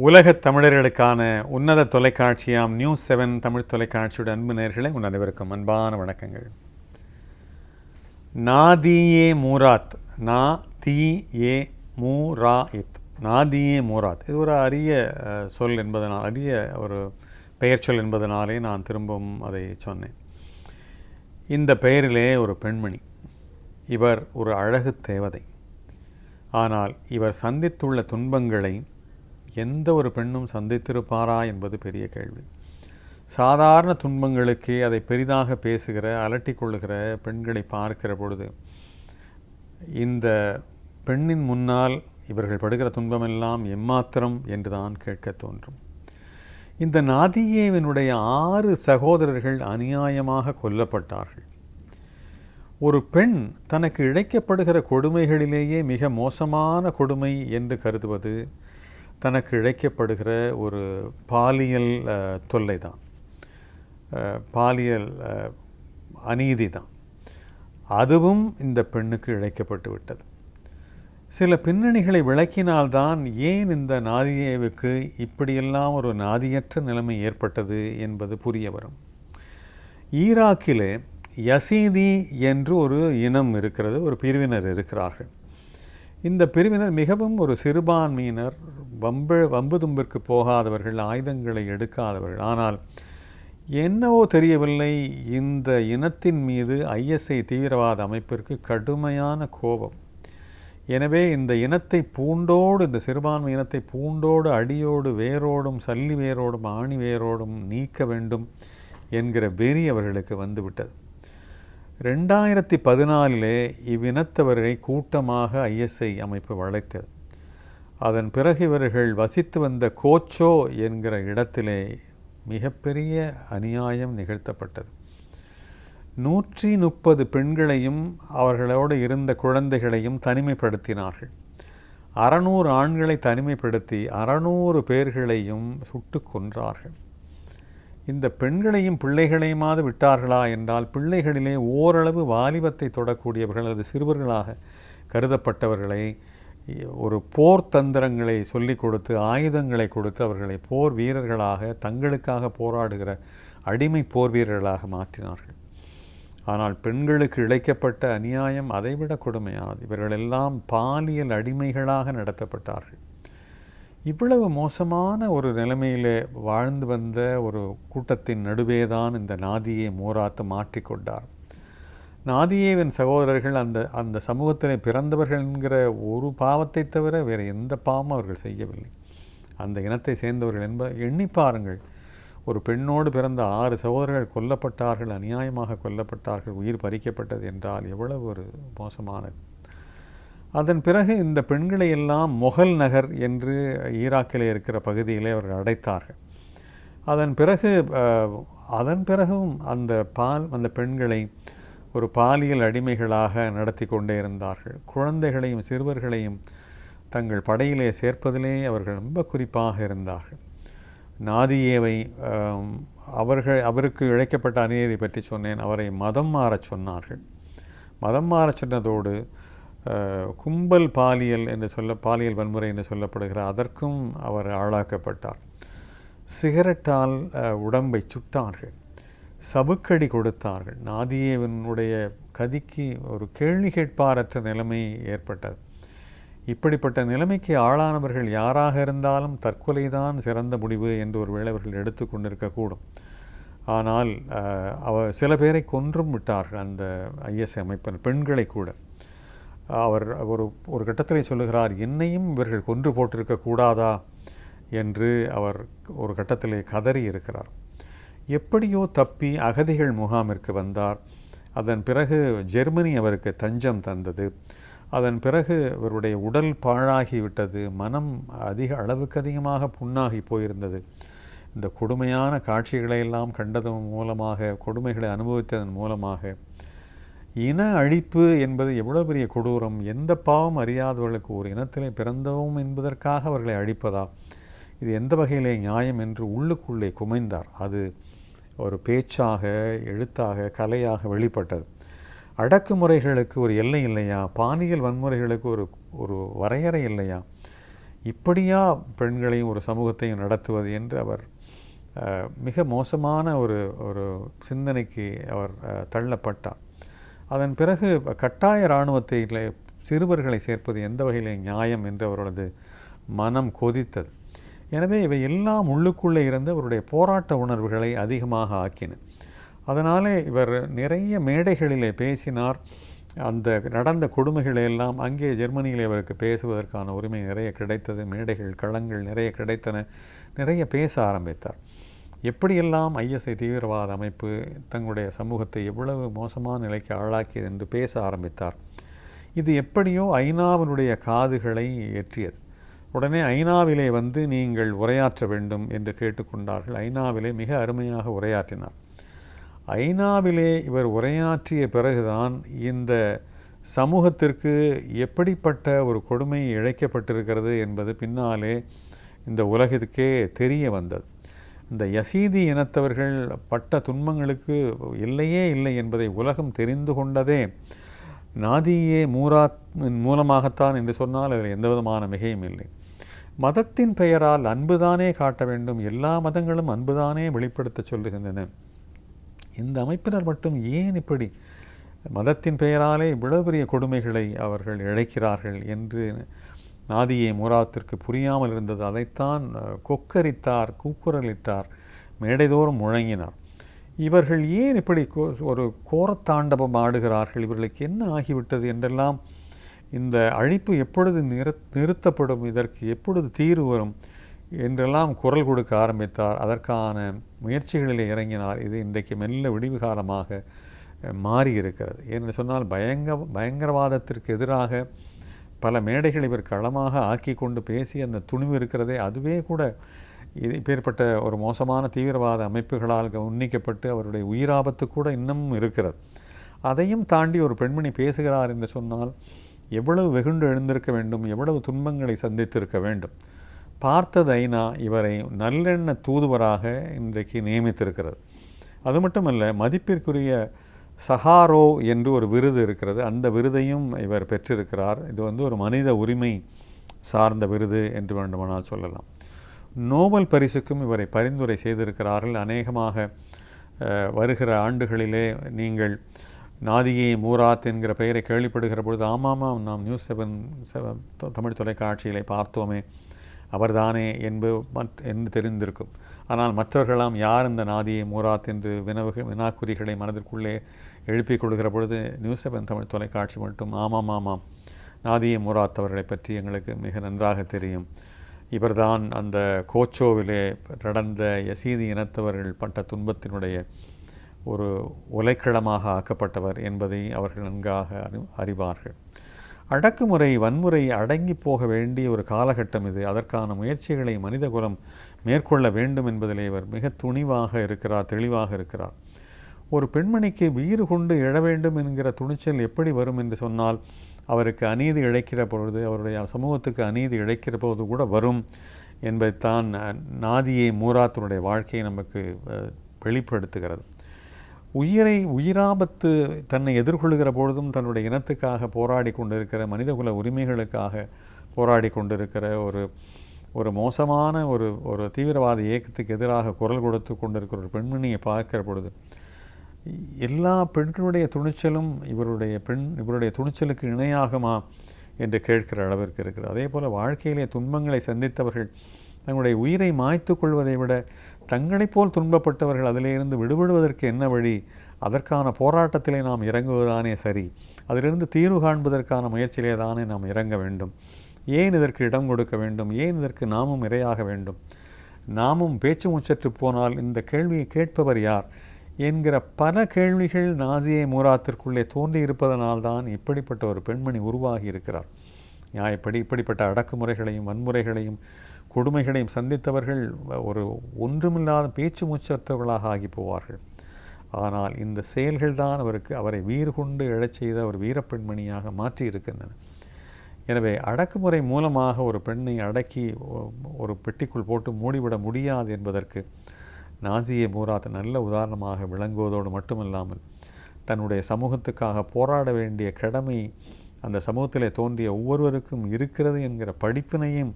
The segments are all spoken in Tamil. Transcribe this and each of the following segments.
உலகத் தமிழர்களுக்கான உன்னத தொலைக்காட்சியாம் நியூஸ்7 தமிழ் தொலைக்காட்சியோட அன்பு நேயர்களே, உங்கள் அனைவருக்கும் அன்பான வணக்கங்கள். நாதியே மூராத், நாதியே மூராத், இது ஒரு அரிய சொல் என்பதனால், அரிய ஒரு பெயர் சொல் என்பதனாலே நான் திரும்பவும் அதை சொன்னேன். இந்த பெயரிலே ஒரு பெண்மணி, இவர் ஒரு அழகு தேவதை. ஆனால் இவர் சந்தித்துள்ள துன்பங்களை எந்த ஒரு பெண்ணும் சந்தித்திருப்பாரா என்பது பெரிய கேள்வி. சாதாரண துன்பங்களுக்கே அதை பெரிதாக பேசுகிற, அலட்டிக்கொள்ளுகிற பெண்களை பார்க்கிற பொழுது இந்த பெண்ணின் முன்னால் இவர்கள் படுகிற துன்பமெல்லாம் எம்மாத்திரம் என்றுதான் கேட்க தோன்றும். இந்த நாதியேவினுடைய 6 சகோதரர்கள் அநியாயமாக கொல்லப்பட்டார்கள். ஒரு பெண் தனக்கு இழைக்கப்படுகிற கொடுமைகளிலேயே மிக மோசமான கொடுமை என்று கருதுவது தனக்கு இழைக்கப்படுகிற ஒரு பாலியல் தொல்லை தான், பாலியல் அநீதி தான். அதுவும் இந்த பெண்ணுக்கு இழைக்கப்பட்டு விட்டது. சில பின்னணிகளை விளக்கினால்தான் ஏன் இந்த நாதியேவுக்கு இப்படியெல்லாம் ஒரு நாதியற்ற நிலைமை ஏற்பட்டது என்பது புரிய வரும். ஈராக்கிலே யசீதி என்று ஒரு இனம் இருக்கிறது, ஒரு பிரிவினர் இருக்கிறார்கள். இந்த பிரிவினர் மிகவும் ஒரு சிறுபான்மையினர், வம்பு தும்பிற்கு போகாதவர்கள், ஆயுதங்களை எடுக்காதவர்கள். ஆனால் என்னவோ தெரியவில்லை, இந்த இனத்தின் மீது ஐஎஸ்ஐ தீவிரவாத அமைப்பிற்கு கடுமையான கோபம். எனவே இந்த இனத்தை பூண்டோடு, இந்த சிறுபான்மை இனத்தை பூண்டோடு, அடியோடு, வேரோடும், சல்லி வேரோடும், ஆணி வேரோடும் நீக்க வேண்டும் என்கிற வெறி அவர்களுக்கு வந்துவிட்டது. 2014 இவ்வினத்தவரை கூட்டமாக ஐஎஸ்ஐ அமைப்பு வளைத்தது. அதன் பிறகு இவர்கள் வசித்து வந்த கோச்சோ என்கிற இடத்திலே மிகப்பெரிய அநியாயம் நிகழ்த்தப்பட்டது. 130 பெண்களையும் அவர்களோடு இருந்த குழந்தைகளையும் தனிமைப்படுத்தினார்கள். 600 ஆண்களை தனிமைப்படுத்தி 600 பேர்களையும் சுட்டு கொன்றார்கள். இந்த பெண்களையும் பிள்ளைகளையுமாவது விட்டார்களா என்றால், பிள்ளைகளிலே ஓரளவு வாலிபத்தை தொடக்கூடியவர்கள் அல்லது சிறுவர்களாக கருதப்பட்டவர்களை ஒரு போர் தந்திரங்களை சொல்லிக் கொடுத்து, ஆயுதங்களை கொடுத்து அவர்களை போர் வீரர்களாக, தங்களுக்காக போராடுகிற அடிமை போர் வீரர்களாக மாற்றினார்கள். ஆனால் பெண்களுக்கு இழைக்கப்பட்ட அநியாயம் அதைவிட கொடுமையானது. இவர்களெல்லாம் பாலியல் அடிமைகளாக நடத்தப்பட்டார்கள். இவ்வளவு மோசமான ஒரு நிலைமையில் வாழ்ந்து வந்த ஒரு கூட்டத்தின் நடுவேதான் இந்த நாதியே மூராத் மாற்றிக்கொண்டார். நாதியேவின் சகோதரர்கள் அந்த சமூகத்தில் பிறந்தவர்கள் என்கிற ஒரு பாவத்தை தவிர வேறு எந்த பாவமும் அவர்கள் செய்யவில்லை. அந்த இனத்தை சேர்ந்தவர்கள் என்பதை எண்ணி பாருங்கள். ஒரு பெண்ணோடு பிறந்த 6 சகோதரர்கள் கொல்லப்பட்டார்கள், அநியாயமாக கொல்லப்பட்டார்கள், உயிர் பறிக்கப்பட்டது என்றால் எவ்வளவு ஒரு மோசமானது. அதன் பிறகு இந்த பெண்களை எல்லாம் மொகல் நகர் என்று ஈராக்கில் இருக்கிற பகுதியிலே அவர்கள் அடைத்தார்கள். அதன் பிறகும் அந்த பெண்களை ஒரு பாலியல் அடிமைகளாக நடத்தி கொண்டே இருந்தார்கள். குழந்தைகளையும் சிறுவர்களையும் தங்கள் படையிலே சேர்ப்பதிலே அவர்கள் ரொம்ப குறிப்பாக இருந்தார்கள். நாதியேவை அவருக்கு இழைக்கப்பட்ட அநீதி பற்றி சொன்னேன். அவரை மதம் மாறச் சொன்னார்கள். மதம் மாறச் சொன்னதோடு கும்பல் பாலியல் வன்முறை என்று சொல்லப்படுகிற அதற்கும் அவர் ஆளாக்கப்பட்டார். சிகரெட்டால் உடம்பை சுட்டார்கள், சவுக்கடி கொடுத்தார்கள். நாதியேவனுடைய கதிக்கு ஒரு கேள்வி கேட்பாரற்ற நிலைமை ஏற்பட்டது. இப்படிப்பட்ட நிலைமைக்கு ஆளானவர்கள் யாராக இருந்தாலும் தற்கொலைதான் சிறந்த முடிவு என்று ஒருவேளை அவர்கள் எடுத்து கொண்டிருக்கக்கூடும். ஆனால் சில பேரை கொன்றும் விட்டார்கள் அந்த ஐஎஸ்ஐ அமைப்பினர், பெண்களை கூட. அவர் ஒரு கட்டத்தில் சொல்லுகிறார், என்னையும் இவர்கள் கொன்று போட்டிருக்கக்கூடாதா என்று அவர் ஒரு கட்டத்திலே கதறி இருக்கிறார். எப்படியோ தப்பி அகதிகள் முகாமிற்கு வந்தார். அதன் பிறகு ஜெர்மனி அவருக்கு தஞ்சம் தந்தது. அதன் பிறகு இவருடைய உடல் பாழாகிவிட்டது, மனம் அளவுக்கு அதிகமாக புண்ணாகி போயிருந்தது. இந்த கொடுமையான காட்சிகளையெல்லாம் கண்டதன் மூலமாக, கொடுமைகளை அனுபவித்ததன் மூலமாக, இன அழிப்பு என்பது எவ்வளோ பெரிய கொடூரம், எந்த பாவம் அறியாதவர்களுக்கு ஒரு இனத்திலே பிறந்தவும் என்பதற்காக அவர்களை அழிப்பதா, இது எந்த வகையிலே நியாயம் என்று உள்ளுக்குள்ளே குமைந்தார். அது ஒரு பேச்சாக, எழுத்தாக, கலையாக வெளிப்பட்டது. அடக்குமுறைகளுக்கு ஒரு எல்லை இல்லையா? பாலியல் வன்முறைகளுக்கு ஒரு வரையறை இல்லையா? இப்படியா பெண்களையும் ஒரு சமூகத்தையும் நடத்துவது என்று அவர் மிக மோசமான ஒரு ஒரு சிந்தனைக்கு அவர் தள்ளப்பட்டார். அதன் பிறகு கட்டாய இராணுவத்தில் சிறுவர்களை சேர்ப்பது எந்த வகையில் நியாயம் என்று அவரது மனம் கொதித்தது. எனவே இவை எல்லாம் உள்ளுக்குள்ளே இருந்த அவருடைய போராட்ட உணர்வுகளை அதிகமாக ஆக்கின. அதனாலே இவர் நிறைய மேடைகளிலே பேசினார். அந்த நடந்த கொடுமைகளை எல்லாம் அங்கே ஜெர்மனியிலே அவருக்கு பேசுவதற்கான உரிமை நிறைய கிடைத்தது. மேடைகள், களங்கள் நிறைய கிடைத்தன. நிறைய பேச ஆரம்பித்தார். எப்படியெல்லாம் ஐஎஸ்ஐ தீவிரவாத அமைப்பு தங்களுடைய சமூகத்தை எவ்வளவு மோசமான நிலைக்கு ஆளாக்கியது என்று பேச ஆரம்பித்தார். இது எப்படியோ ஐநாவினுடைய காதுகளை ஏற்றியது. உடனே ஐநாவிலே வந்து நீங்கள் உரையாற்ற வேண்டும் என்று கேட்டுக்கொண்டார்கள். ஐநாவிலே மிக அருமையாக உரையாற்றினார். ஐநாவிலே இவர் உரையாற்றிய பிறகுதான் இந்த சமூகத்திற்கு எப்படிப்பட்ட ஒரு கொடுமை இழைக்கப்பட்டிருக்கிறது என்பது பின்னாலே இந்த உலகத்துக்கே தெரிய வந்தது. இந்த யசீதி இனத்தவர்கள் பட்ட துன்பங்களுக்கு எல்லையே இல்லை என்பதை உலகம் தெரிந்து கொண்டதே நாதியே மூராத் மூலமாகத்தான் என்று சொன்னால் அதில் எந்த விதமான மிகையும் இல்லை. மதத்தின் பெயரால் அன்புதானே காட்ட வேண்டும், எல்லா மதங்களும் அன்புதானே வெளிப்படுத்த சொல்லுகின்றன. இந்த அமைப்பினர் மட்டும் ஏன் இப்படி மதத்தின் பெயராலே இவ்வளவு பெரிய கொடுமைகளை அவர்கள் இழைக்கிறார்கள் என்று நாதியே மூராத்திற்கு புரியாமல் இருந்தது. அதைத்தான் கொக்கரித்தார், கூக்குரலிட்டார், மேடைதோறும் முழங்கினார். இவர்கள் ஏன் இப்படி ஒரு கோரத்தாண்டவம் ஆடுகிறார்கள், இவர்களுக்கு என்ன ஆகிவிட்டது என்றெல்லாம், இந்த அழிப்பு எப்பொழுது நிறுத்தப்படும், இதற்கு எப்பொழுது தீர்வு வரும் என்றெல்லாம் குரல் கொடுக்க ஆரம்பித்தார். அதற்கான முயற்சிகளிலே இறங்கினார். இது இன்றைக்கு மெல்ல விடிவு காலமாக மாறியிருக்கிறது. ஏன்னு சொன்னால் பயங்கரவாதத்திற்கு எதிராக பல மேடைகள் இவர் களமாக ஆக்கி கொண்டு பேசி அந்த துணிவு இருக்கிறதே, அதுவே கூட இப்பேற்பட்ட ஒரு மோசமான தீவிரவாத அமைப்புகளால் உன்னிக்கப்பட்டு அவருடைய உயிராபத்து கூட இன்னமும் இருக்கிறது. அதையும் தாண்டி ஒரு பெண்மணி பேசுகிறார் என்று சொன்னால் எவ்வளவு வெகுண்டு எழுந்திருக்க வேண்டும், எவ்வளவு துன்பங்களை சந்தித்திருக்க வேண்டும். பார்த்தது ஐநா இவரை நல்லெண்ண தூதுவராக இன்றைக்கு நியமித்திருக்கிறது. அது மட்டுமல்ல, மதிப்பிற்குரிய சஹாரோ என்று ஒரு விருது இருக்கிறது. அந்த விருதையும் இவர் பெற்றிருக்கிறார். இது ஒரு மனித உரிமை சார்ந்த விருது என்று வேண்டுமானால் சொல்லலாம். நோபல் பரிசுக்கும் இவரை பரிந்துரை செய்திருக்கிறார்கள். அநேகமாக வருகிற ஆண்டுகளிலே நீங்கள் நாதியே மூராத் என்கிற பெயரை கேள்விப்படுகிற பொழுது, ஆமாம் நாம் நியூஸ்7 தமிழ் தொலைக்காட்சியிலே பார்த்தோமே, அவர்தானே என்று தெரிந்திருக்கும். ஆனால் மற்றவர்களாம் யார் இந்த நாதியே மூராத் என்று வினாக்குறிகளை மனதிற்குள்ளே எழுப்பிக் கொள்கிற பொழுது நியூஸ்7 தமிழ் தொலைக்காட்சி மட்டும் ஆமாம் நாதியே மூராத் அவர்களை பற்றி எங்களுக்கு மிக நன்றாக தெரியும், இவர்தான் அந்த கோச்சோவிலே நடந்த யசீதி இனத்தவர்கள் பட்ட துன்பத்தினுடைய ஒரு உலைக்களமாக ஆக்கப்பட்டவர் என்பதை அவர்கள் நன்காக அறிவார்கள். அடக்குமுறை, வன்முறை அடங்கி போக வேண்டிய ஒரு காலகட்டம் இது. அதற்கான முயற்சிகளை மனிதகுலம் மேற்கொள்ள வேண்டும் என்பதிலே இவர் மிக துணிவாக இருக்கிறார், தெளிவாக இருக்கிறார். ஒரு பெண்மணிக்கு வீறு கொண்டு எழ வேண்டும் என்கிற துணிச்சல் எப்படி வரும் என்று சொன்னால், அவருக்கு அநீதி இழைக்கிற பொழுது, அவருடைய சமூகத்துக்கு அநீதி இழைக்கிற போது கூட வரும் என்பதைத்தான் நாதியே மூராத்தினுடைய வாழ்க்கையை நமக்கு வெளிப்படுத்துகிறது. உயிராபத்து தன்னை எதிர்கொள்கிற பொழுதும் தன்னுடைய இனத்துக்காக போராடி கொண்டிருக்கிற, மனிதகுல உரிமைகளுக்காக போராடி கொண்டிருக்கிற ஒரு மோசமான ஒரு தீவிரவாத இயக்கத்துக்கு எதிராக குரல் கொடுத்து கொண்டிருக்கிற ஒரு பெண்மணியை பார்க்கிற பொழுது எல்லா பெண்களுடைய துணிச்சலும் இவருடைய துணிச்சலுக்கு இணையாகுமா என்று கேட்கிற அளவிற்கு இருக்கிறது. அதே போல் வாழ்க்கையிலே துன்பங்களை சந்தித்தவர்கள் தங்களுடைய உயிரை மாய்த்து கொள்வதை விட தங்களைப் போல் துன்பப்பட்டவர்கள் அதிலிருந்து விடுபடுவதற்கு என்ன வழி, அதற்கான போராட்டத்திலே நாம் இறங்குவதானே சரி, அதிலிருந்து தீர்வு காண்பதற்கான முயற்சியிலே தானே நாம் இறங்க வேண்டும். ஏன் இதற்கு இடம் கொடுக்க வேண்டும், ஏன் இதற்கு நாமும் இரையாக வேண்டும், நாமும் பேச்சு முச்சற்று போனால் இந்த கேள்வியை கேட்பவர் யார் என்கிற பல கேள்விகள் நாதியே மூராத்திற்குள்ளே தோன்றி இருப்பதனால்தான் இப்படிப்பட்ட ஒரு பெண்மணி உருவாகி இருக்கிறார். இப்படிப்பட்ட அடக்குமுறைகளையும் வன்முறைகளையும் கொடுமைகளையும் சந்தித்தவர்கள் ஒரு ஒன்றுமில்லாத பேச்சு மூச்சற்றவர்களாக ஆகி போவார்கள். ஆனால் இந்த செயல்கள்தான் அவரை வீறு கொண்டு எழச் செய்த ஒரு வீரப்பெண்மணியாக மாற்றி இருக்கின்றன. எனவே அடக்குமுறை மூலமாக ஒரு பெண்ணை அடக்கி ஒரு பெட்டிக்குள் போட்டு மூடிவிட முடியாது என்பதற்கு நாதியே மூராத் நல்ல உதாரணமாக விளங்குவதோடு மட்டுமல்லாமல், தன்னுடைய சமூகத்துக்காக போராட வேண்டிய கடமை அந்த சமூகத்திலே தோன்றிய ஒவ்வொருவருக்கும் இருக்கிறது என்கிற படிப்பினையும்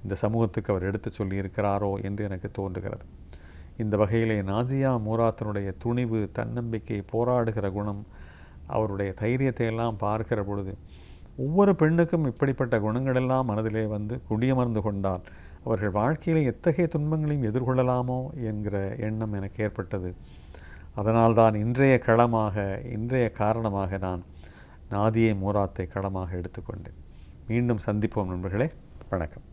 இந்த சமூகத்துக்கு அவர் எடுத்து சொல்லியிருக்கிறாரோ என்று எனக்கு தோன்றுகிறது. இந்த வகையிலே நாசியா மூராத்தினுடைய துணிவு, தன்னம்பிக்கை, போராடுகிற குணம், அவருடைய தைரியத்தை எல்லாம் பார்க்கிற பொழுது ஒவ்வொரு பெண்ணுக்கும் இப்படிப்பட்ட குணங்களெல்லாம் மனதிலே வந்து குடியமர்ந்து கொண்டால் அவர்கள் வாழ்க்கையில் எத்தகைய துன்பங்களையும் எதிர்கொள்ளலாமோ என்கிற எண்ணம் எனக்கு ஏற்பட்டது. அதனால்தான் இன்றைய காரணமாக நான் நாதியை மூராத்தை களமாக எடுத்துக்கொண்டேன். மீண்டும் சந்திப்போம் நண்பர்களே. வணக்கம்.